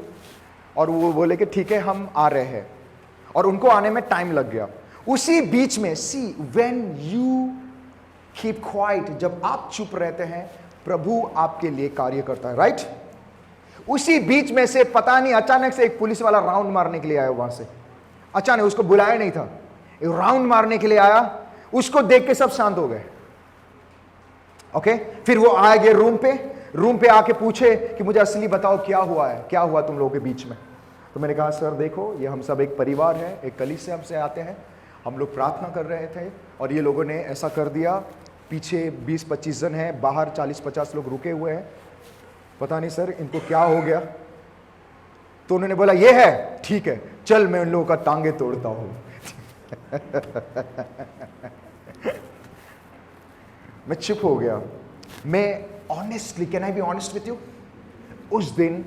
और वो बोले कि ठीक है हम आ रहे हैं, और उनको आने में टाइम लग गया। उसी बीच में see when you keep quiet, जब आप चुप रहते हैं प्रभु आपके लिए कार्य करता है, राइट? उसी बीच में से पता नहीं अचानक से एक पुलिस वाला राउंड मारने के लिए आया वहां से, अचानक, उसको बुलाया नहीं था, राउंड मारने के लिए आया। उसको देख के सब शांत हो गए। ओके, फिर वो आ गए रूम पे आके पूछे कि मुझे असली बताओ क्या हुआ है, क्या हुआ तुम लोगों के बीच में। तो मैंने कहा सर देखो ये हम सब एक परिवार है, एक कलीसिया से आते हैं, हम लोग प्रार्थना कर रहे थे और ये लोगों ने ऐसा कर दिया, पीछे 20-25 जन हैं, बाहर 40-50 लोग रुके हुए हैं, पता नहीं सर इनको क्या हो गया। तो उन्होंने बोला ये है, ठीक है चल मैं उन लोगों का टांगे तोड़ता हूं। मैं चुप हो गया। मैं honestly, can I be honest with you, उस दिन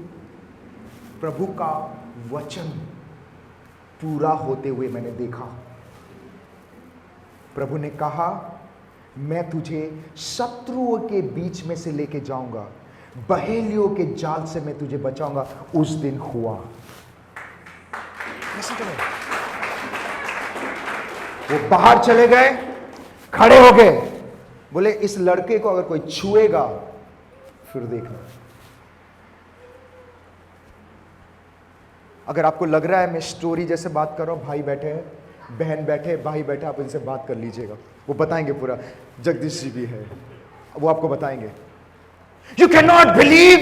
प्रभु का वचन पूरा होते हुए मैंने देखा। प्रभु ने कहा मैं तुझे शत्रुओं के बीच में से लेके जाऊंगा, बहेलियों के जाल से मैं तुझे बचाऊंगा। उस दिन हुआ। वो बाहर चले गए, खड़े हो गए, बोले इस लड़के को अगर कोई छुएगा फिर देखना। अगर आपको लग रहा है मैं स्टोरी जैसे बात कर रहा हूं, भाई बैठे हैं, बहन बैठे, भाई बैठे, आप इनसे बात कर लीजिएगा, वो बताएंगे पूरा। जगदीश जी भी है, वो आपको बताएंगे। यू कैन नॉट बिलीव,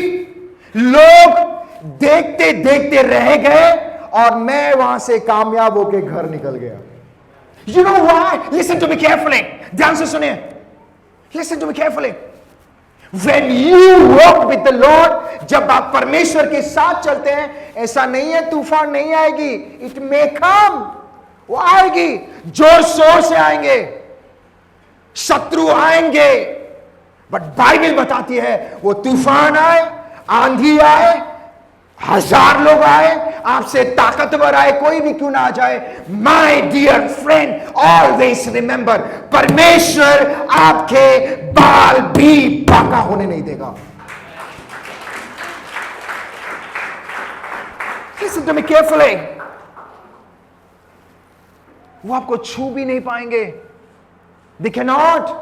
लोग देखते देखते रह गए और मैं वहां से कामयाब होकर घर निकल गया। You know why? Listen to me carefully, ध्यान से सुनिए। Listen to me carefully. When you walk with the Lord, जब आप परमेश्वर के साथ चलते हैं, ऐसा नहीं है तूफान नहीं आएगी, इट मे कम, वो आएगी, जोर शोर से आएंगे, शत्रु आएंगे, बट बाइबल बताती है वो तूफान आए, आंधी आए, 1000 लोग आए, आपसे ताकतवर आए, कोई भी क्यों ना आ जाए, my dear friend always remember, परमेश्वर आपके बाल भी बांका होने नहीं देगा। Listen to me carefully. वो आपको छू भी नहीं पाएंगे. They cannot.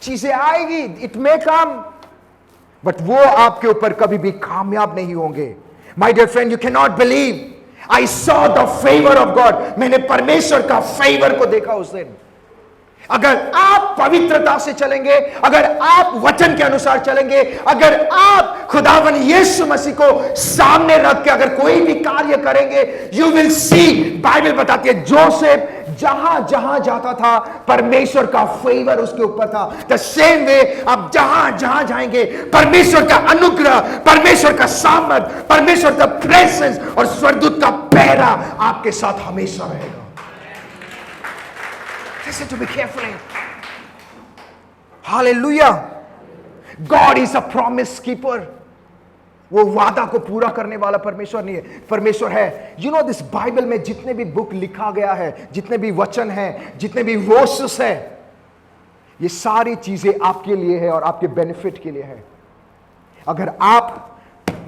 चीजें आएगी, it may come, but वो आपके ऊपर कभी भी कामयाब नहीं होंगे. My dear friend, you cannot believe. I saw the favor of God. मैंने परमेश्वर का फेवर को देखा उस दिन. अगर आप पवित्रता से चलेंगे, अगर आप वचन के अनुसार चलेंगे, अगर आप खुदावन यीशु मसीह को सामने रख के अगर कोई भी कार्य करेंगे, यू विल सी. बाइबल बताती है जोसेफ जहां जहां जाता था परमेश्वर का फेवर उसके ऊपर था. द सेम वे आप जहां जहां जाएंगे परमेश्वर का अनुग्रह, परमेश्वर का सामर्थ, परमेश्वर का प्रेजेंस और स्वर्गदूत का पहरा आपके साथ हमेशा रहेगा. Listen to me carefully. Hallelujah. God is a promise keeper. वो वादा को पूरा करने वाला परमेश्वर नहीं है, परमेश्वर है. यू नो दिस बाइबल में जितने भी बुक लिखा गया है, जितने भी वचन हैं, जितने भी वर्सेस है, ये सारी चीजें आपके लिए है और आपके बेनिफिट के लिए है. अगर आप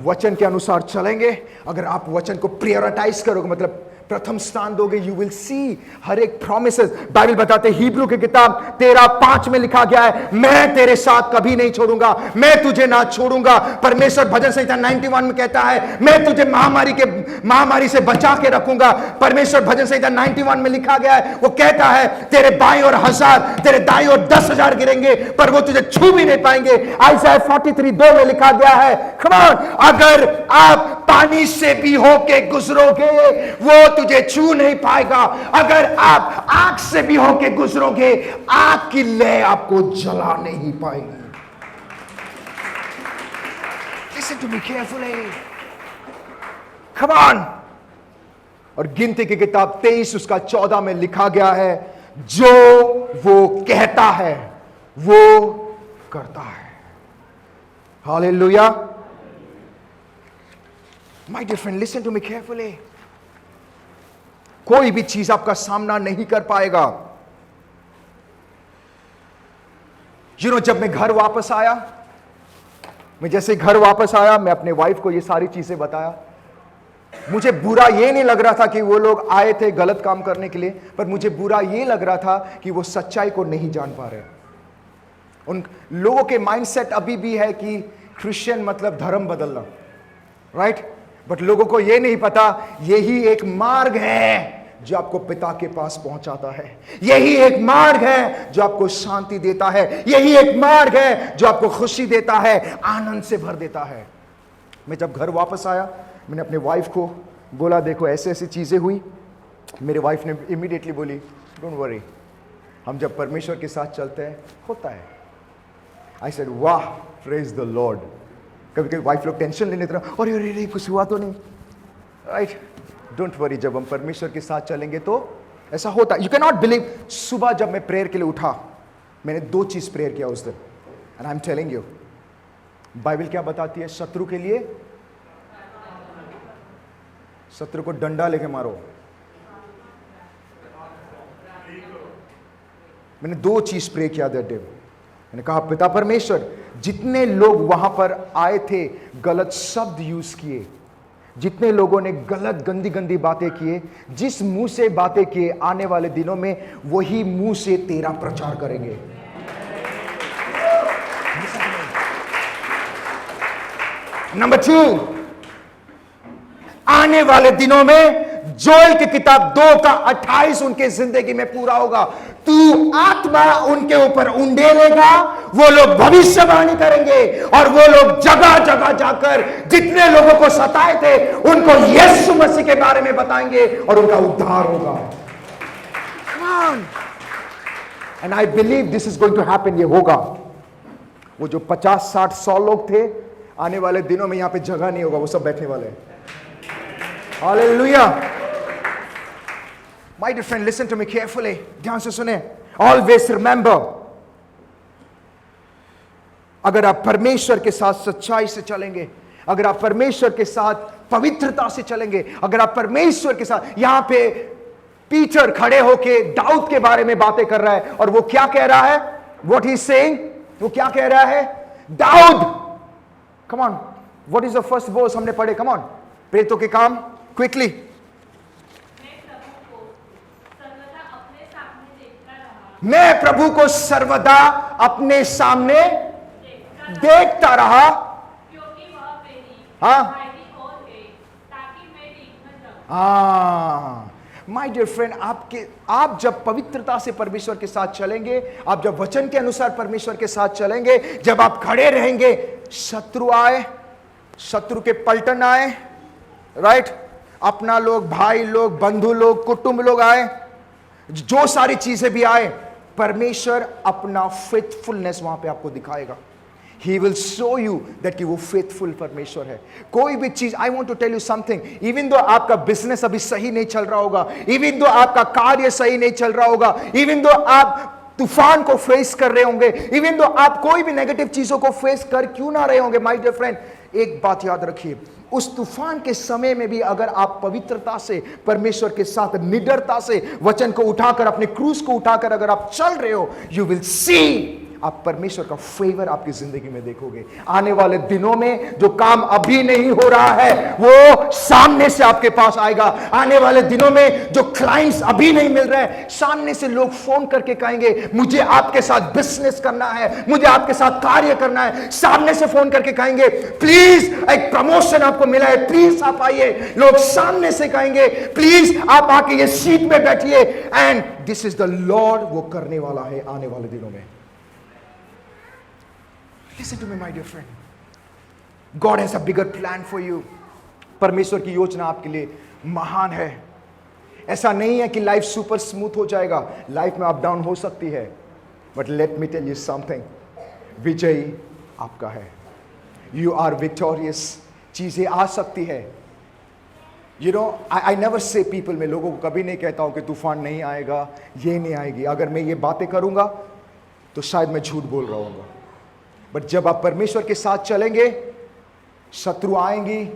वचन के अनुसार चलेंगे, अगर आप वचन को प्रायोरिटाइज करोगे, मतलब प्रथम स्थान दोगे, यू विल सी हर एक प्रॉमिसेस. बाइबल बताते हैं हिब्रू की किताब 13:5 में लिखा गया है, मैं तेरे साथ कभी नहीं छोड़ूंगा, मैं तुझे ना छोड़ूंगा. परमेश्वर भजन संहिता 91 में कहता है, मैं तुझे महामारी से बचा के रखूंगा. परमेश्वर भजन संहिता 91 में लिखा गया है, वो कहता है तेरे बाईं ओर 1000, तेरे दाईं ओर 10,000 गिरेंगे पर वो तुझे छू भी नहीं पाएंगे. आइज़ाया 43:2 में लिखा गया है, कम ऑन, अगर आप पानी से भी होके गुजरोगे वो तुझे छू नहीं पाएगा. अगर आप आग से भी होके गुजरोगे आग की लय आपको जला नहीं पाएगी. Listen to me carefully. Come on. और गिनती की किताब 23 उसका 14 में लिखा गया है, जो वो कहता है वो करता है. Hallelujah. My dear friend, listen to me carefully. कोई भी चीज आपका सामना नहीं कर पाएगा. जब मैं घर वापस आया, मैं जैसे घर वापस आया, मैं अपने वाइफ को ये सारी चीजें बताया. मुझे बुरा ये नहीं लग रहा था कि वो लोग आए थे गलत काम करने के लिए, पर मुझे बुरा ये लग रहा था कि वो सच्चाई को नहीं जान पा रहे. उन लोगों के माइंडसेट अभी भी है कि क्रिश्चियन मतलब धर्म बदलना, राइट? बट लोगों को यह नहीं पता यही एक मार्ग है जो आपको पिता के पास पहुंचाता है. यही एक मार्ग है जो आपको शांति देता है. यही एक मार्ग है जो आपको खुशी देता है, आनंद से भर देता है. मैं जब घर वापस आया, मैंने अपने वाइफ को बोला, देखो ऐसे ऐसी चीजें हुई. मेरी वाइफ ने इमीडिएटली बोली, डोंट वरी, हम जब परमेश्वर के साथ चलते हैं होता है. आई सेड वाह, प्रेज द लॉर्ड. कभी कभी वाइफ लोग टेंशन लेने तरह, और अरे कुछ हुआ तो नहीं, राइट? डोंट वरी, जब हम परमेश्वर के साथ चलेंगे तो ऐसा होता है. यू कैन नॉट बिलीव, सुबह जब मैं प्रेयर के लिए उठा, मैंने 2 चीज प्रेयर किया उस दिन. And I am telling you, Bible क्या बताती है? शत्रु के लिए, शत्रु को डंडा लेके मारो. मैंने 2 चीज प्रे किया दैट डे. मैंने कहा, पिता परमेश्वर, जितने लोग वहां पर आए थे गलत शब्द यूज किए, जितने लोगों ने गलत गंदी गंदी बातें किए, जिस मुंह से बातें किए, आने वाले दिनों में वही मुंह से तेरा प्रचार करेंगे. नंबर 2, आने वाले दिनों में जोएल की किताब 2:28 उनके जिंदगी में पूरा होगा. तू आत्मा उनके ऊपर उंडेलेगा, वो लोग भविष्यवाणी करेंगे और वो लोग जगह जगह जाकर जितने लोगों को सताए थे उनको यीशु मसीह के बारे में बताएंगे और उनका उद्धार होगा. And I believe this is going to happen. ये होगा. वो जो 50, 60, 100 लोग थे, आने वाले दिनों में यहां पे जगह नहीं होगा, वो सब बैठने वाले हैं. Hallelujah. My dear friend, listen to me carefully. ध्यान से सुने. Always remember, अगर आप परमेश्वर के साथ सच्चाई से चलेंगे, अगर आप परमेश्वर के साथ पवित्रता से चलेंगे, अगर आप परमेश्वर के साथ, यहां पे पीटर खड़े होके दाऊद के बारे में बातें कर रहा है और वो क्या कह रहा है? What he is saying? वो क्या कह रहा है? Dawood, come on, what is the first verse हमने पढ़े? Come on, प्रेरितों के काम क्विकली। मैं प्रभु को सर्वदा अपने सामने देखता रहा, क्योंकि वह मेरी हाँ दाहिनी ओर है, ताकि मैं डीग न जाऊं। माय डियर फ्रेंड, आप जब पवित्रता से परमेश्वर के साथ चलेंगे, आप जब वचन के अनुसार परमेश्वर के साथ चलेंगे, जब आप खड़े रहेंगे, शत्रु आए, शत्रु के पलटन आए, राइट, अपना लोग, भाई लोग, बंधु लोग, कुटुंब लोग आए, जो सारी चीजें भी आए, परमेश्वर अपना फेथफुलनेस वहां पे आपको दिखाएगा। He will show you that कि वो faithful परमेश्वर है। कोई भी चीज, I want to tell you something, even though आपका बिजनेस अभी सही नहीं चल रहा होगा, even though आपका कार्य सही नहीं चल रहा होगा, even though आप तूफान को फेस कर रहे होंगे, even though आप कोई भी नेगेटिव चीजों को फेस कर क्यों ना रहे होंगे, my dear friend, एक बात याद रखिए, उस तूफान के समय में भी अगर आप पवित्रता से, परमेश्वर के साथ निडरता से, वचन को उठाकर, अपने क्रूस को उठाकर अगर आप चल रहे हो, you will see, आप परमेश्वर का फेवर आपकी जिंदगी में देखोगे। आने वाले दिनों में जो काम अभी नहीं हो रहा है वो सामने से आपके पास आएगा। आने वाले दिनों में जो क्लाइंट्स अभी नहीं मिल रहे, सामने से लोग फोन करके कहेंगे मुझे आपके साथ बिजनेस करना है, मुझे आपके साथ कार्य करना है। सामने से फोन करके कहेंगे प्लीज एक प्रमोशन आपको मिला है, प्लीज आप आइए। लोग सामने से कहेंगे प्लीज आप आके ये सीट में बैठिए। And this is the lord, वो करने वाला है आने वाले दिनों में। Listen to me, my dear friend. God has a bigger plan for you. परमेश्वर की योजना आपके लिए महान है। ऐसा नहीं है कि लाइफ सुपर स्मूथ हो जाएगा, लाइफ में अप डाउन हो सकती है, but let me tell you something, विजयी आपका है। You are victorious. चीजें आ सकती है, you know, I never say people, मैं लोगों को कभी नहीं कहता हूं कि तूफान नहीं आएगा, ये नहीं आएगी। अगर मैं ये बातें करूंगा तो शायद मैं झूठ बोल रहा हूँ, बट जब आप परमेश्वर के साथ चलेंगे, शत्रु आएंगी,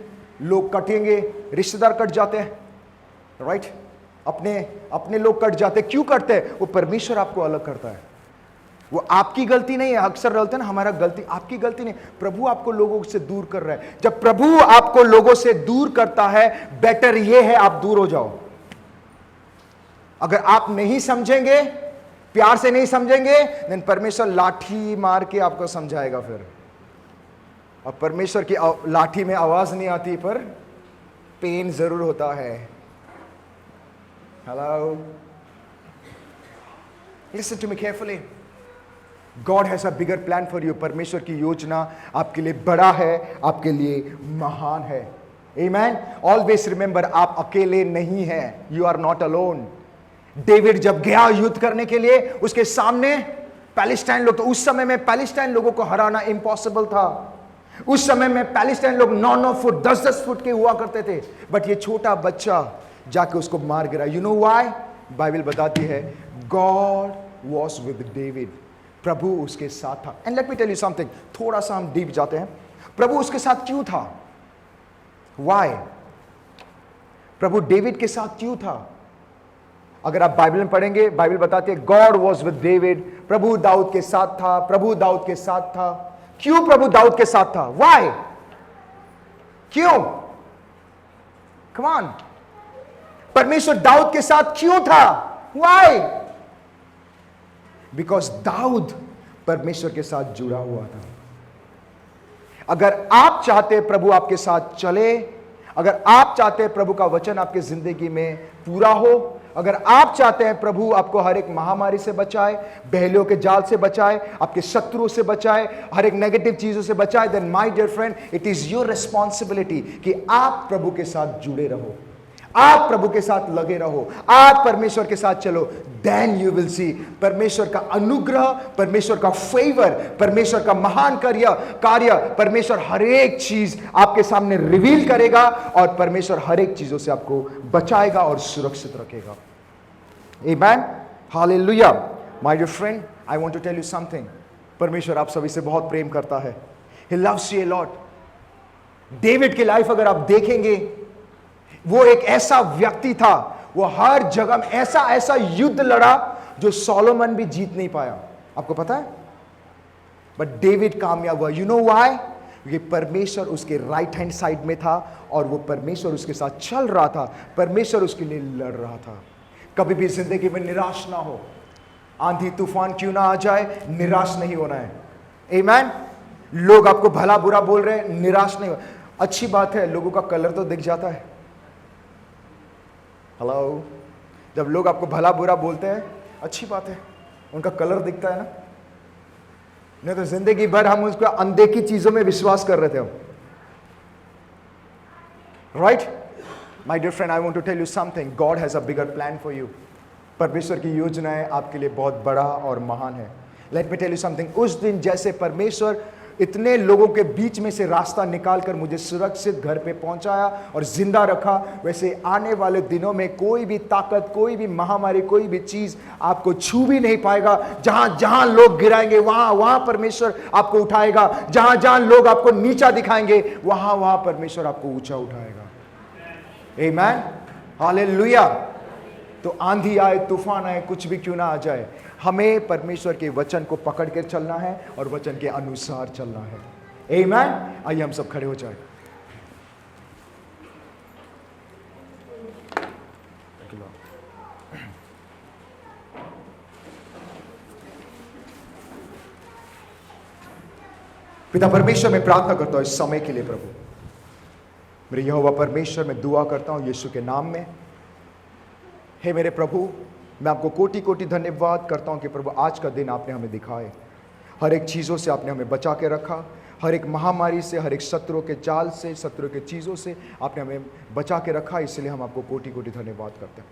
लोग कटेंगे, रिश्तेदार कट जाते हैं, राइट, अपने लोग कट जाते हैं। क्यों करते हैं? वो परमेश्वर आपको अलग करता है। वो आपकी गलती नहीं है। अक्सर बोलते हैं ना हमारा गलती, आपकी गलती नहीं, प्रभु आपको लोगों से दूर कर रहा है। जब प्रभु आपको लोगों से दूर करता है, बेटर ये है आप दूर हो जाओ। अगर आप नहीं समझेंगे, प्यार से नहीं समझेंगे, देन परमेश्वर लाठी मार के आपको समझाएगा फिर। और परमेश्वर की लाठी में आवाज नहीं आती, पर पेन जरूर होता है। Hello, listen to me carefully. God has a bigger plan for you. परमेश्वर की योजना आपके लिए बड़ा है, आपके लिए महान है। आमीन। ऑलवेज रिमेंबर, आप अकेले नहीं हैं। You are not alone. David जब गया युद्ध करने के लिए, उसके सामने पैलेस्टाइन लोग, तो उस समय में पैलेस्टाइन लोगों को हराना इम्पॉसिबल था। उस समय में पैलेस्टाइन लोग 9-9 फुट 10-10 फुट के हुआ करते थे, बट ये छोटा बच्चा जाके उसको मार गिरा। You know why? बाइबल बताती है गॉड वॉज विद डेविड। प्रभु उसके साथ था। And let me tell you something, थोड़ा सा हम डीप जाते हैं। प्रभु उसके साथ क्यों था? व्हाई? प्रभु डेविड के साथ क्यों था? अगर आप बाइबल में पढ़ेंगे, बाइबल बताती है गॉड वॉज विद डेविड। प्रभु दाऊद के साथ था, प्रभु दाऊद के साथ था। क्यों प्रभु दाऊद के साथ था? व्हाई? क्यों? कम ऑन, परमेश्वर दाऊद के साथ क्यों था? व्हाई? बिकॉज दाऊद परमेश्वर के साथ जुड़ा हुआ था। अगर आप चाहते प्रभु आपके साथ चले, अगर आप चाहते हैं प्रभु का वचन आपके जिंदगी में पूरा हो, अगर आप चाहते हैं प्रभु आपको हर एक महामारी से बचाए, बहलियों के जाल से बचाए, आपके शत्रुओं से बचाए, हर एक नेगेटिव चीजों से बचाए, then my dear friend, it is your responsibility कि आप प्रभु के साथ जुड़े रहो, आप प्रभु के साथ लगे रहो, आप परमेश्वर के साथ चलो। देन यू विल सी परमेश्वर का अनुग्रह, परमेश्वर का फेवर, परमेश्वर का महान कार्य परमेश्वर हर एक चीज आपके सामने रिवील करेगा और परमेश्वर हर एक चीजों से आपको बचाएगा और सुरक्षित रखेगा। Amen, hallelujah. My dear friend, I want to tell you something. परमेश्वर आप सभी से बहुत प्रेम करता है। He loves you a lot. David की लाइफ अगर आप देखेंगे, वो एक ऐसा व्यक्ति था, वो हर जगह में ऐसा युद्ध लड़ा जो सोलोमन भी जीत नहीं पाया। आपको पता है? बट डेविड कामयाब हुआ। You know why? क्योंकि परमेश्वर उसके राइट हैंड साइड में था और वो परमेश्वर उसके साथ चल रहा था, परमेश्वर उसके लिए लड़ रहा था। कभी भी जिंदगी में निराश ना हो, आंधी तूफान क्यों ना आ जाए, निराश नहीं होना है। आमीन। लोग आपको भला बुरा बोल रहे हैं, निराश नहीं हो। अच्छी बात है, लोगों का कलर तो दिख जाता है। हेलो, जब लोग आपको भला बुरा बोलते हैं अच्छी बात है, उनका कलर दिखता है ना। नहीं तो जिंदगी भर हम उसको अनदेखी चीजों में विश्वास कर रहे थे हम, right. My dear friend, I want to tell you something, god has a bigger plan for you. परमेश्वर की योजनाएं आपके लिए बहुत बड़ा और महान है। Let me tell you something, उस दिन जैसे परमेश्वर इतने लोगों के बीच में से रास्ता निकालकर मुझे सुरक्षित घर पे पहुंचाया और जिंदा रखा, वैसे आने वाले दिनों में कोई भी ताकत, कोई भी महामारी, कोई भी चीज आपको छू भी नहीं पाएगा। जहां जहां लोग गिराएंगे वहां वहां परमेश्वर आपको उठाएगा। जहां जहां लोग आपको नीचा दिखाएंगे वहां वहां परमेश्वर आपको ऊंचा उठाएगा। आमीन, हालेलुया। तो आंधी आए, तूफान आए, कुछ भी क्यों ना आ जाए, हमें परमेश्वर के वचन को पकड़ कर चलना है और वचन के अनुसार चलना है। आमीन। आइए हम सब खड़े हो जाए। पिता परमेश्वर, मैं प्रार्थना करता हूं इस समय के लिए प्रभु। मेरे यहोवा परमेश्वर, मैं दुआ करता हूं यीशु के नाम में। हे मेरे प्रभु, मैं आपको कोटि कोटि धन्यवाद करता हूं कि प्रभु आज का दिन आपने हमें दिखाए, हर एक चीज़ों से आपने हमें बचा के रखा, हर एक महामारी से, हर एक शत्रुओं के जाल से, शत्रुओं के चीज़ों से आपने हमें बचा के रखा। इसलिए हम आपको कोटि कोटि धन्यवाद करते हैं।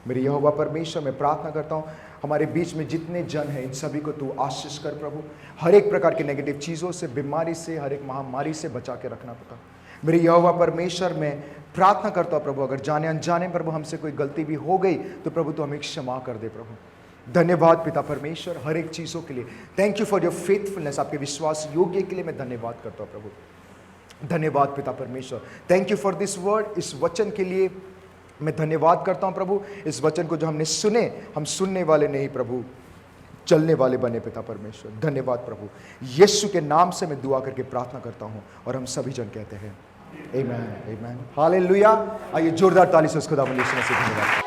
मेरे यहोवा परमेश्वर, मैं प्रार्थना करता हूँ हमारे बीच में जितने जन हैं इन सभी को तू आशीष कर प्रभु। हर एक प्रकार की नेगेटिव चीज़ों से, बीमारी से, हर एक महामारी से बचा के रखना पता। मेरे यहोवा परमेश्वर, मैं प्रार्थना करता हूँ प्रभु, अगर जाने अनजाने प्रभु हमसे कोई गलती भी हो गई तो प्रभु तो हमें क्षमा कर दे प्रभु। धन्यवाद पिता परमेश्वर हर एक चीज़ों के लिए। Thank you for your faithfulness, आपके विश्वास योग्य के लिए मैं धन्यवाद करता हूँ प्रभु। धन्यवाद पिता परमेश्वर। Thank you for this word, इस वचन के लिए मैं धन्यवाद करता हूँ प्रभु। इस वचन को जो हमने सुने, हम सुनने वाले नहीं प्रभु, चलने वाले बने पिता परमेश्वर। धन्यवाद प्रभु। यीशु के नाम से मैं दुआ करके प्रार्थना करता हूँ और हम सभी जन कहते हैं आमीन, आमीन, हालेलुया। आइए जोरदार ताली से उस खुदा से धन्यवाद।